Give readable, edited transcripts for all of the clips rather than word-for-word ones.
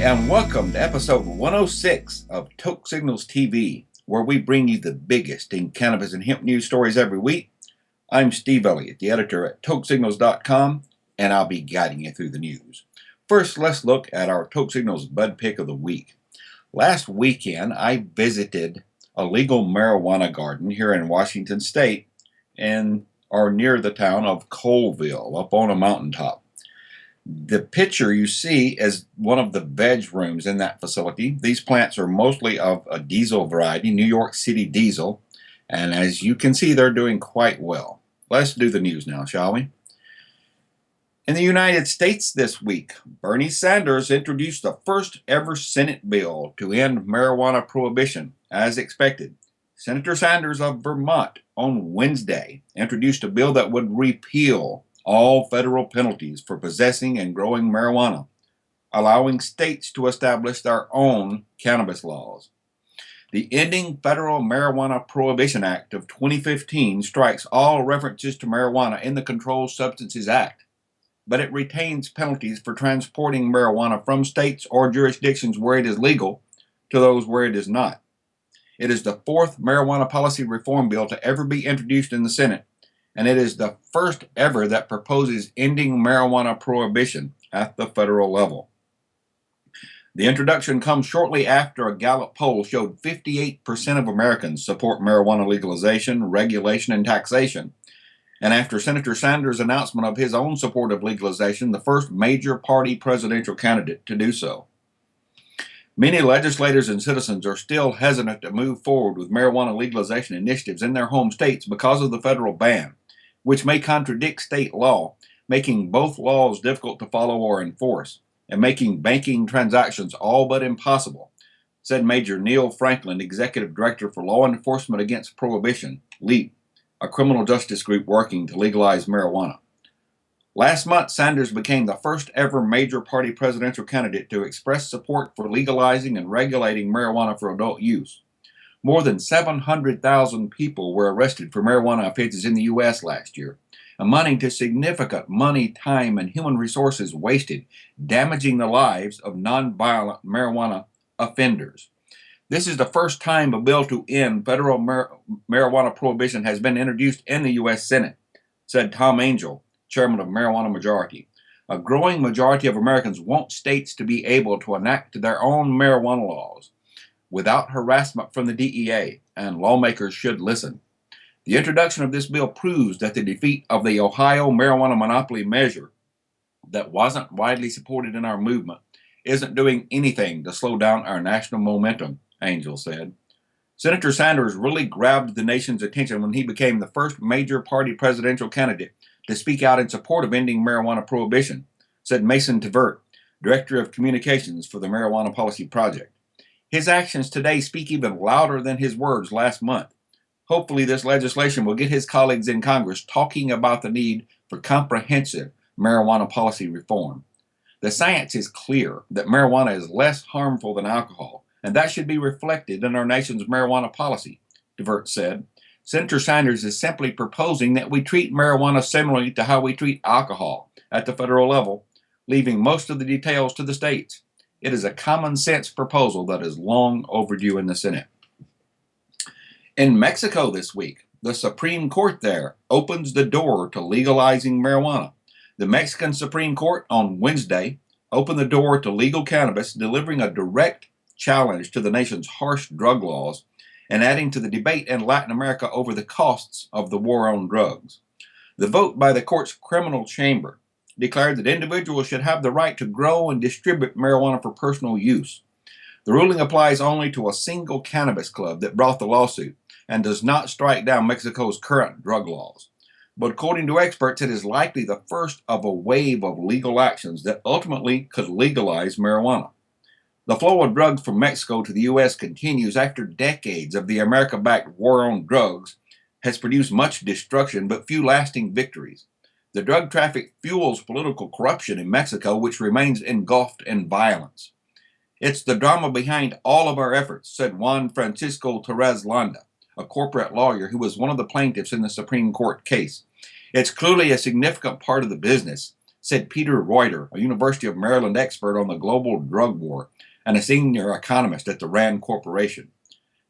and welcome to episode 106 of Toke Signals TV, where we bring you the biggest in cannabis and hemp news stories every week. I'm Steve Elliott, the editor at TokeSignals.com, and I'll be guiding you through the news. First, let's look at our Toke Signals Bud Pick of the Week. Last weekend, I visited a legal marijuana garden here in Washington State or near the town of Colville, up on a mountaintop. The picture you see is one of the veg rooms in that facility. These plants are mostly of a diesel variety, New York City diesel, and as you can see, they're doing quite well. Let's do the news now, shall we? In the United States this week, Bernie Sanders introduced the first ever Senate bill to end marijuana prohibition, as expected. Senator Sanders of Vermont on Wednesday introduced a bill that would repeal all federal penalties for possessing and growing marijuana, allowing states to establish their own cannabis laws. The Ending Federal Marijuana Prohibition Act of 2015 strikes all references to marijuana in the Controlled Substances Act, but it retains penalties for transporting marijuana from states or jurisdictions where it is legal to those where it is not. It is the fourth marijuana policy reform bill to ever be introduced in the Senate, and it is the first ever that proposes ending marijuana prohibition at the federal level. The introduction comes shortly after a Gallup poll showed 58% of Americans support marijuana legalization, regulation, and taxation, and after Senator Sanders' announcement of his own support of legalization, the first major party presidential candidate to do so. Many legislators and citizens are still hesitant to move forward with marijuana legalization initiatives in their home states because of the federal ban, which may contradict state law, making both laws difficult to follow or enforce, and making banking transactions all but impossible, said Major Neil Franklin, Executive Director for Law Enforcement Against Prohibition, LEAP, a criminal justice group working to legalize marijuana. Last month, Sanders became the first ever major party presidential candidate to express support for legalizing and regulating marijuana for adult use. More than 700,000 people were arrested for marijuana offenses in the U.S. last year, amounting to significant money, time, and human resources wasted, damaging the lives of nonviolent marijuana offenders. This is the first time a bill to end federal marijuana prohibition has been introduced in the U.S. Senate, said Tom Angel, chairman of Marijuana Majority. A growing majority of Americans want states to be able to enact their own marijuana laws without harassment from the DEA, and lawmakers should listen. The introduction of this bill proves that the defeat of the Ohio marijuana monopoly measure that wasn't widely supported in our movement isn't doing anything to slow down our national momentum, Angel said. Senator Sanders really grabbed the nation's attention when he became the first major party presidential candidate to speak out in support of ending marijuana prohibition, said Mason Tvert, Director of Communications for the Marijuana Policy Project. His actions today speak even louder than his words last month. Hopefully, this legislation will get his colleagues in Congress talking about the need for comprehensive marijuana policy reform. The science is clear that marijuana is less harmful than alcohol, and that should be reflected in our nation's marijuana policy, Tvert said. Senator Sanders is simply proposing that we treat marijuana similarly to how we treat alcohol at the federal level, leaving most of the details to the states. It is a common sense proposal that is long overdue in the Senate. In Mexico this week, the Supreme Court there opens the door to legalizing marijuana. The Mexican Supreme Court on Wednesday opened the door to legal cannabis, delivering a direct challenge to the nation's harsh drug laws and adding to the debate in Latin America over the costs of the war on drugs. The vote by the court's criminal chamber declared that individuals should have the right to grow and distribute marijuana for personal use. The ruling applies only to a single cannabis club that brought the lawsuit and does not strike down Mexico's current drug laws. But according to experts, it is likely the first of a wave of legal actions that ultimately could legalize marijuana. The flow of drugs from Mexico to the U.S. continues after decades of the America-backed war on drugs has produced much destruction but few lasting victories. The drug traffic fuels political corruption in Mexico, which remains engulfed in violence. It's the drama behind all of our efforts, said Juan Francisco Torres Landa, a corporate lawyer who was one of the plaintiffs in the Supreme Court case. It's clearly a significant part of the business, said Peter Reuter, a University of Maryland expert on the global drug war and a senior economist at the Rand Corporation.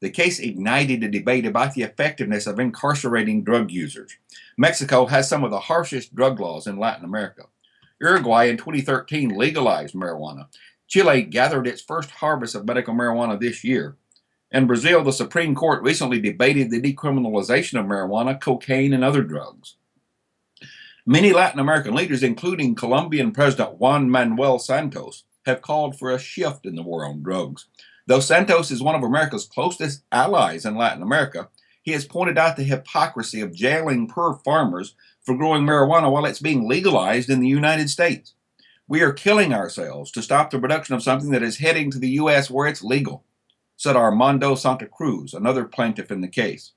The case ignited a debate about the effectiveness of incarcerating drug users. Mexico has some of the harshest drug laws in Latin America. Uruguay in 2013 legalized marijuana. Chile gathered its first harvest of medical marijuana this year. In Brazil, the Supreme Court recently debated the decriminalization of marijuana, cocaine, and other drugs. Many Latin American leaders, including Colombian President Juan Manuel Santos, have called for a shift in the war on drugs. Though Santos is one of America's closest allies in Latin America, he has pointed out the hypocrisy of jailing poor farmers for growing marijuana while it's being legalized in the United States. We are killing ourselves to stop the production of something that is heading to the U.S. where it's legal, said Armando Santa Cruz, another plaintiff in the case.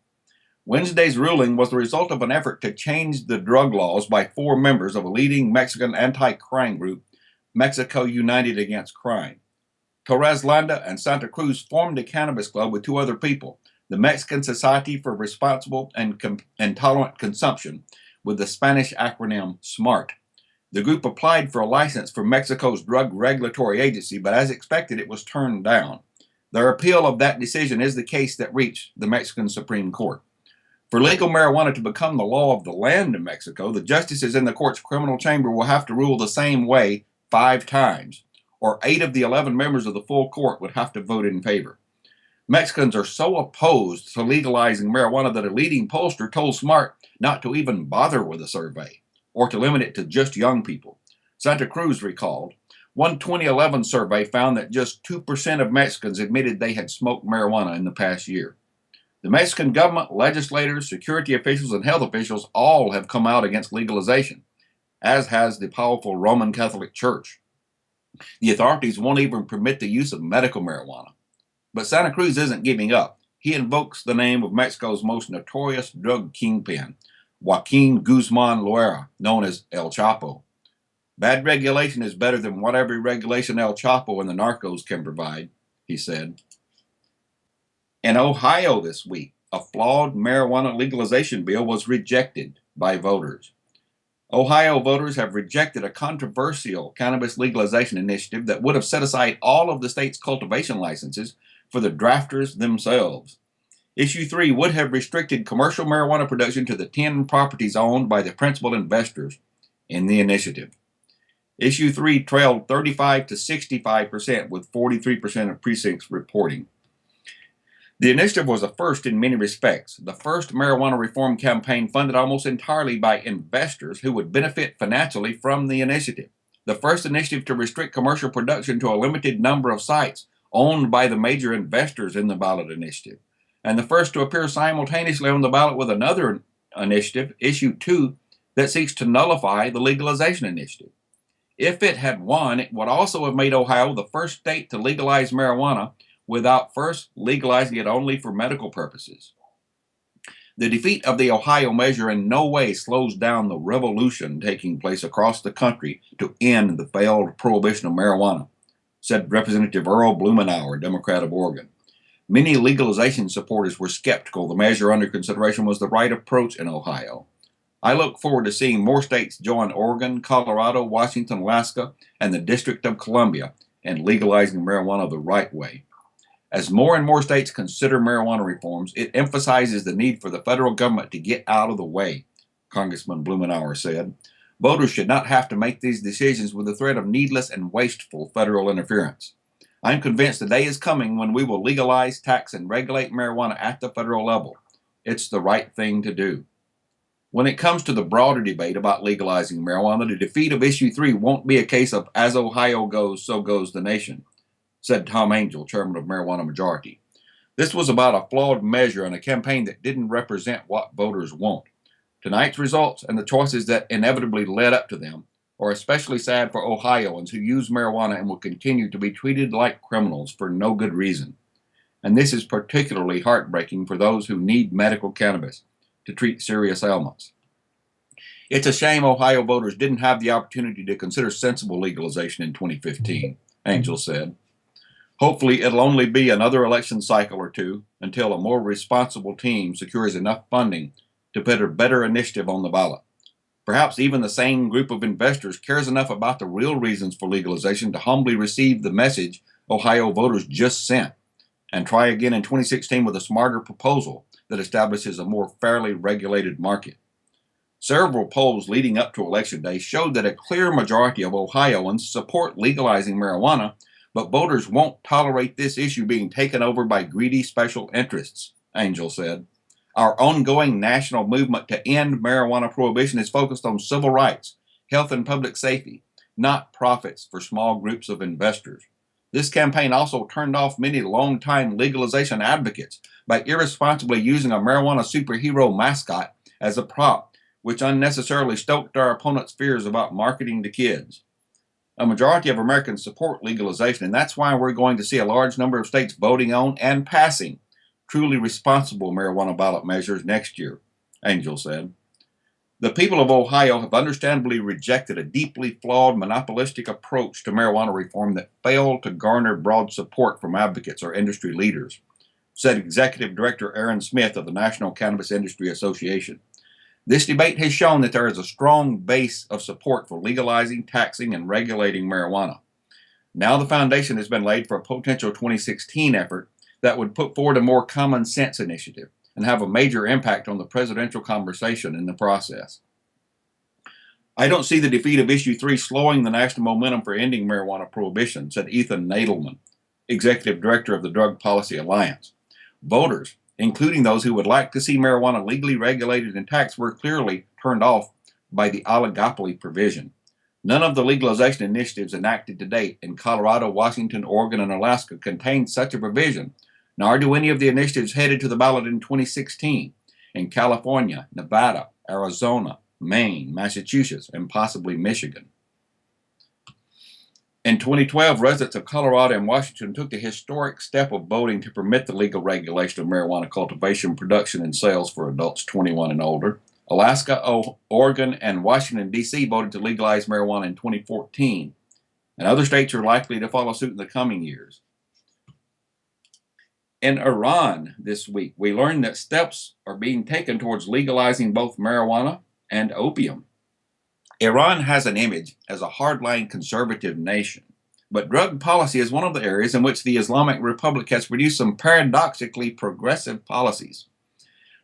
Wednesday's ruling was the result of an effort to change the drug laws by 4 members of a leading Mexican anti-crime group, Mexico United Against Crime. Torres Landa and Santa Cruz formed a cannabis club with 2 other people, the Mexican Society for Responsible and Tolerant Consumption, with the Spanish acronym SMART. The group applied for a license from Mexico's Drug Regulatory Agency, but as expected, it was turned down. Their appeal of that decision is the case that reached the Mexican Supreme Court. For legal marijuana to become the law of the land in Mexico, the justices in the court's criminal chamber will have to rule the same way 5 times, or 8 of the 11 members of the full court would have to vote in favor. Mexicans are so opposed to legalizing marijuana that a leading pollster told SMART not to even bother with a survey, or to limit it to just young people. Santa Cruz recalled, one 2011 survey found that just 2% of Mexicans admitted they had smoked marijuana in the past year. The Mexican government, legislators, security officials, and health officials all have come out against legalization, as has the powerful Roman Catholic Church. The authorities won't even permit the use of medical marijuana. But Santa Cruz isn't giving up. He invokes the name of Mexico's most notorious drug kingpin, Joaquin Guzman Loera, known as El Chapo. Bad regulation is better than whatever regulation El Chapo and the narcos can provide, he said. In Ohio this week, a flawed marijuana legalization bill was rejected by voters. Ohio voters have rejected a controversial cannabis legalization initiative that would have set aside all of the state's cultivation licenses for the drafters themselves. Issue 3 would have restricted commercial marijuana production to the 10 properties owned by the principal investors in the initiative. Issue 3 trailed 35 to 65%, with 43% of precincts reporting. The initiative was a first in many respects. The first marijuana reform campaign funded almost entirely by investors who would benefit financially from the initiative. The first initiative to restrict commercial production to a limited number of sites owned by the major investors in the ballot initiative. And the first to appear simultaneously on the ballot with another initiative, Issue 2, that seeks to nullify the legalization initiative. If it had won, it would also have made Ohio the first state to legalize marijuana without first legalizing it only for medical purposes. The defeat of the Ohio measure in no way slows down the revolution taking place across the country to end the failed prohibition of marijuana, said Representative Earl Blumenauer, Democrat of Oregon. Many legalization supporters were skeptical the measure under consideration was the right approach in Ohio. I look forward to seeing more states join Oregon, Colorado, Washington, Alaska, and the District of Columbia in legalizing marijuana the right way. As more and more states consider marijuana reforms, it emphasizes the need for the federal government to get out of the way, Congressman Blumenauer said. Voters should not have to make these decisions with the threat of needless and wasteful federal interference. I'm convinced the day is coming when we will legalize, tax, and regulate marijuana at the federal level. It's the right thing to do. When it comes to the broader debate about legalizing marijuana, the defeat of Issue 3 won't be a case of as Ohio goes, so goes the nation, said Tom Angel, chairman of Marijuana Majority. This was about a flawed measure and a campaign that didn't represent what voters want. Tonight's results and the choices that inevitably led up to them are especially sad for Ohioans who use marijuana and will continue to be treated like criminals for no good reason. And this is particularly heartbreaking for those who need medical cannabis to treat serious ailments. It's a shame Ohio voters didn't have the opportunity to consider sensible legalization in 2015, Angel said. Hopefully, it'll only be another election cycle or two until a more responsible team secures enough funding to put a better initiative on the ballot. Perhaps even the same group of investors cares enough about the real reasons for legalization to humbly receive the message Ohio voters just sent and try again in 2016 with a smarter proposal that establishes a more fairly regulated market. Several polls leading up to Election Day showed that a clear majority of Ohioans support legalizing marijuana, but voters won't tolerate this issue being taken over by greedy special interests, Angel said. Our ongoing national movement to end marijuana prohibition is focused on civil rights, health, and public safety, not profits for small groups of investors. This campaign also turned off many longtime legalization advocates by irresponsibly using a marijuana superhero mascot as a prop, which unnecessarily stoked our opponents' fears about marketing to kids. A majority of Americans support legalization, and that's why we're going to see a large number of states voting on and passing truly responsible marijuana ballot measures next year, Angel said. The people of Ohio have understandably rejected a deeply flawed monopolistic approach to marijuana reform that failed to garner broad support from advocates or industry leaders, said Executive Director Aaron Smith of the National Cannabis Industry Association. This debate has shown that there is a strong base of support for legalizing, taxing, and regulating marijuana. Now the foundation has been laid for a potential 2016 effort that would put forward a more common sense initiative and have a major impact on the presidential conversation in the process. I don't see the defeat of Issue 3 slowing the national momentum for ending marijuana prohibition, said Ethan Nadelman, Executive Director of the Drug Policy Alliance. Voters, including those who would like to see marijuana legally regulated and taxed, were clearly turned off by the oligopoly provision. None of the legalization initiatives enacted to date in Colorado, Washington, Oregon, and Alaska contain such a provision, nor do any of the initiatives headed to the ballot in 2016 in California, Nevada, Arizona, Maine, Massachusetts, and possibly Michigan. In 2012, residents of Colorado and Washington took the historic step of voting to permit the legal regulation of marijuana cultivation, production, and sales for adults 21 and older. Alaska, Oregon, and Washington, D.C. voted to legalize marijuana in 2014, and other states are likely to follow suit in the coming years. In Iran this week, we learned that steps are being taken towards legalizing both marijuana and opium. Iran has an image as a hardline conservative nation, but drug policy is one of the areas in which the Islamic Republic has produced some paradoxically progressive policies.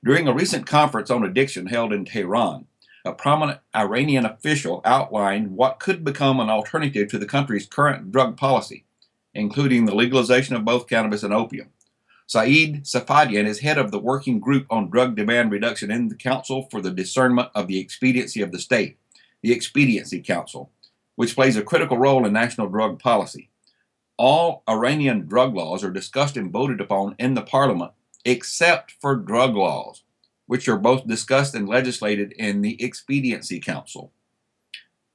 During a recent conference on addiction held in Tehran, a prominent Iranian official outlined what could become an alternative to the country's current drug policy, including the legalization of both cannabis and opium. Saeed Safadian is head of the Working Group on Drug Demand Reduction in the Council for the Discernment of the Expediency of the State, the Expediency Council, which plays a critical role in national drug policy. All Iranian drug laws are discussed and voted upon in the parliament, except for drug laws, which are both discussed and legislated in the Expediency Council.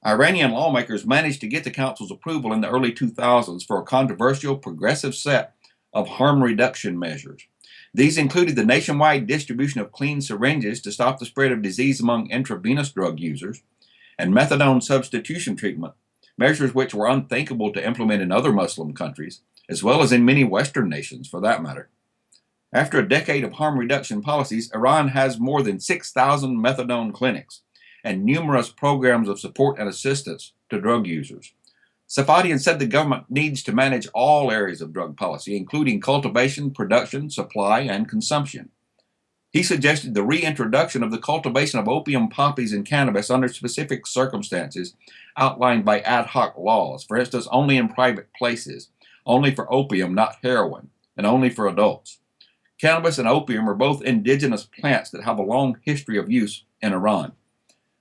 Iranian lawmakers managed to get the council's approval in the early 2000s for a controversial progressive set of harm reduction measures. These included the nationwide distribution of clean syringes to stop the spread of disease among intravenous drug users, and methadone substitution treatment, measures which were unthinkable to implement in other Muslim countries, as well as in many Western nations for that matter. After a decade of harm reduction policies, Iran has more than 6,000 methadone clinics and numerous programs of support and assistance to drug users. Safadian said the government needs to manage all areas of drug policy, including cultivation, production, supply, and consumption. He suggested the reintroduction of the cultivation of opium poppies and cannabis under specific circumstances outlined by ad hoc laws, for instance, only in private places, only for opium, not heroin, and only for adults. Cannabis and opium are both indigenous plants that have a long history of use in Iran.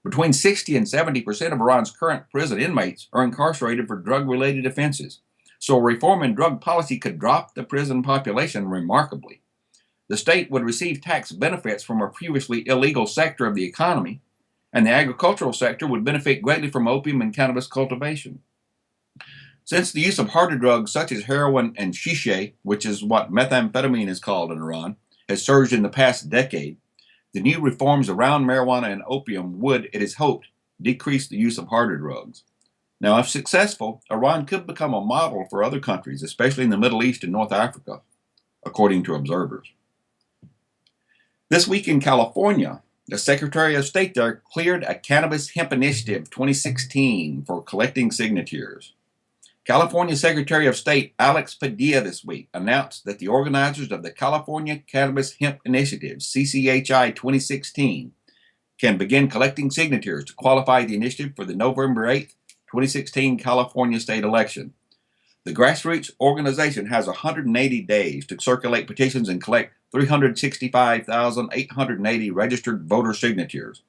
Between 60 and 70% of Iran's current prison inmates are incarcerated for drug-related offenses, so a reform in drug policy could drop the prison population remarkably. The state would receive tax benefits from a previously illegal sector of the economy, and the agricultural sector would benefit greatly from opium and cannabis cultivation. Since the use of harder drugs such as heroin and shisha, which is what methamphetamine is called in Iran, has surged in the past decade, the new reforms around marijuana and opium would, it is hoped, decrease the use of harder drugs. Now, if successful, Iran could become a model for other countries, especially in the Middle East and North Africa, according to observers. This week in California, The Secretary of State there cleared a Cannabis Hemp Initiative 2016 for collecting signatures. California Secretary of State Alex Padilla this week announced that the organizers of the California Cannabis Hemp Initiative, CCHI 2016, can begin collecting signatures to qualify the initiative for the November 8th, 2016 California state election. The grassroots organization has 180 days to circulate petitions and collect 365,880 registered voter signatures,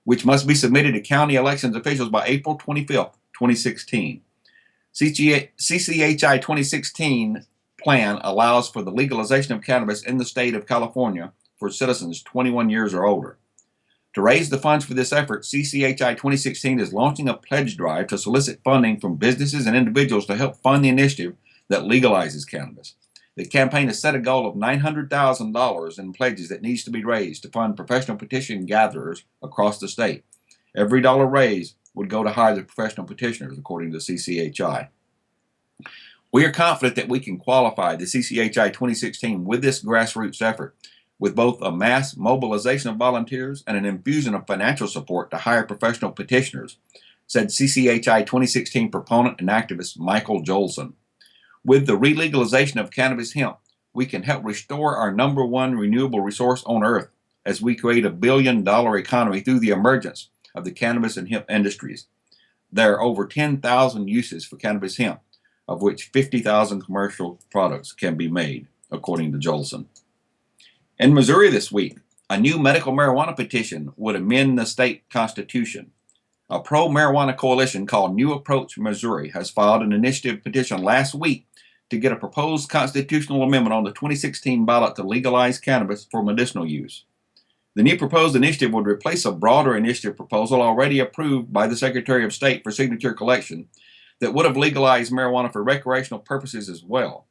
which must be submitted to county elections officials by April 25th, 2016. CCHI 2016 plan allows for the legalization of cannabis in the state of California for citizens 21 years or older. To raise the funds for this effort, CCHI 2016 is launching a pledge drive to solicit funding from businesses and individuals to help fund the initiative that legalizes cannabis. The campaign has set a goal of $900,000 in pledges that needs to be raised to fund professional petition gatherers across the state. Every dollar raised would go to hire the professional petitioners, according to CCHI. We are confident that we can qualify the CCHI 2016 with this grassroots effort, with both a mass mobilization of volunteers and an infusion of financial support to hire professional petitioners, said CCHI 2016 proponent and activist Michael Jolson. With the relegalization of cannabis hemp, we can help restore our number one renewable resource on earth as we create a billion-dollar economy through the emergence of the cannabis and hemp industries. There are over 10,000 uses for cannabis hemp, of which 50,000 commercial products can be made, according to Jolson. In Missouri this week, a new medical marijuana petition would amend the state constitution. A pro-marijuana coalition called New Approach Missouri has filed an initiative petition last week to get a proposed constitutional amendment on the 2016 ballot to legalize cannabis for medicinal use. The new proposed initiative would replace a broader initiative proposal already approved by the Secretary of State for signature collection that would have legalized marijuana for recreational purposes as well.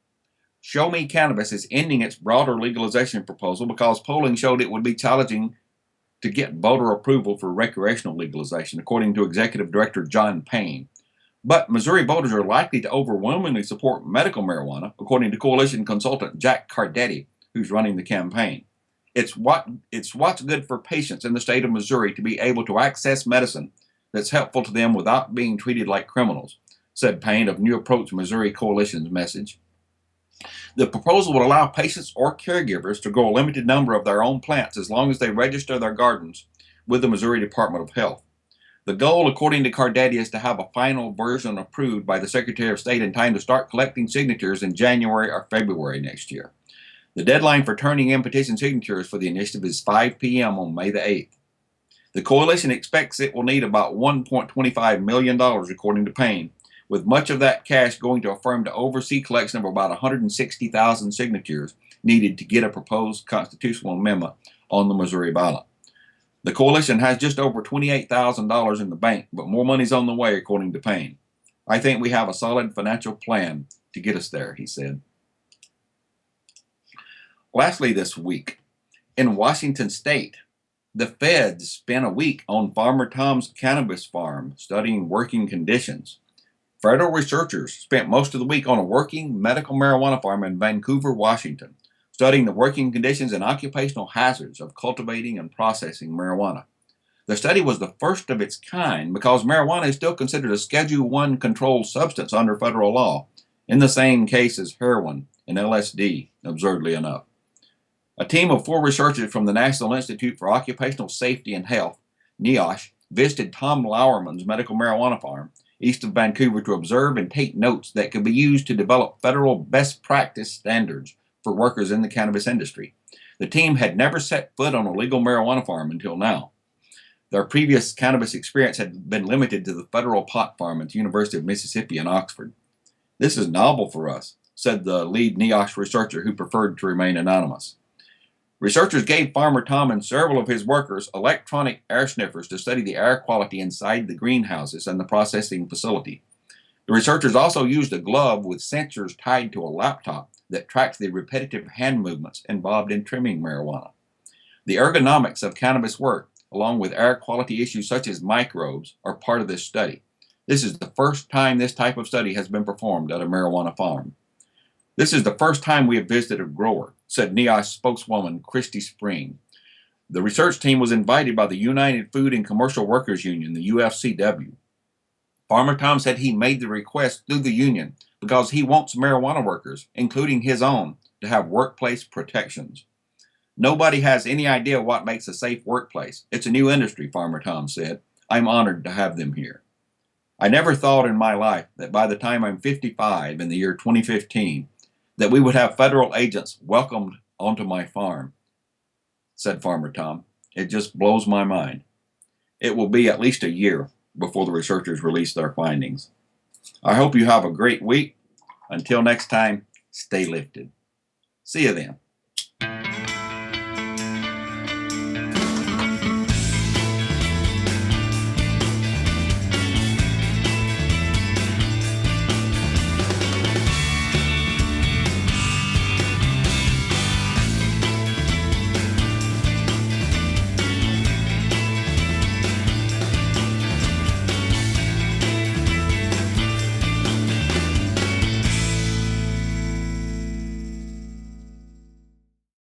Show Me Cannabis is ending its broader legalization proposal because polling showed it would be challenging to get voter approval for recreational legalization, according to Executive Director John Payne. But Missouri voters are likely to overwhelmingly support medical marijuana, according to coalition consultant Jack Cardetti, who's running the campaign. It's what's good for patients in the state of Missouri to be able to access medicine that's helpful to them without being treated like criminals, said Payne of New Approach Missouri Coalition's message. The proposal would allow patients or caregivers to grow a limited number of their own plants as long as they register their gardens with the Missouri Department of Health. The goal, according to Cardetti, is to have a final version approved by the Secretary of State in time to start collecting signatures in January or February next year. The deadline for turning in petition signatures for the initiative is 5 p.m. on May the 8th. The coalition expects it will need about $1.25 million, according to Payne, with much of that cash going to a firm to oversee collection of about 160,000 signatures needed to get a proposed constitutional amendment on the Missouri ballot. The coalition has just over $28,000 in the bank, but more money's on the way, according to Payne. I think we have a solid financial plan to get us there, he said. Lastly this week, in Washington State, the feds spent a week on Farmer Tom's cannabis farm studying working conditions. Federal researchers spent most of the week on a working medical marijuana farm in Vancouver, Washington, studying the working conditions and occupational hazards of cultivating and processing marijuana. The study was the first of its kind because marijuana is still considered a Schedule I controlled substance under federal law, in the same case as heroin and LSD, absurdly enough. A team of 4 researchers from the National Institute for Occupational Safety and Health, NIOSH, visited Tom Lauerman's medical marijuana farm east of Vancouver to observe and take notes that could be used to develop federal best practice standards for workers in the cannabis industry. The team had never set foot on a legal marijuana farm until now. Their previous cannabis experience had been limited to the federal pot farm at the University of Mississippi in Oxford. This is novel for us, said the lead NIOSH researcher who preferred to remain anonymous. Researchers gave Farmer Tom and several of his workers electronic air sniffers to study the air quality inside the greenhouses and the processing facility. The researchers also used a glove with sensors tied to a laptop that tracked the repetitive hand movements involved in trimming marijuana. The ergonomics of cannabis work, along with air quality issues such as microbes, are part of this study. This is the first time this type of study has been performed at a marijuana farm. This is the first time we have visited a grower, said NIOSH spokeswoman Christy Spring. The research team was invited by the United Food and Commercial Workers Union, the UFCW. Farmer Tom said he made the request through the union because he wants marijuana workers, including his own, to have workplace protections. Nobody has any idea what makes a safe workplace. It's a new industry, Farmer Tom said. I'm honored to have them here. I never thought in my life that by the time I'm 55 in the year 2015, that we would have federal agents welcomed onto my farm, said Farmer Tom. It just blows my mind. It will be at least a year before the researchers release their findings. I hope you have a great week. Until next time, stay lifted. See you then.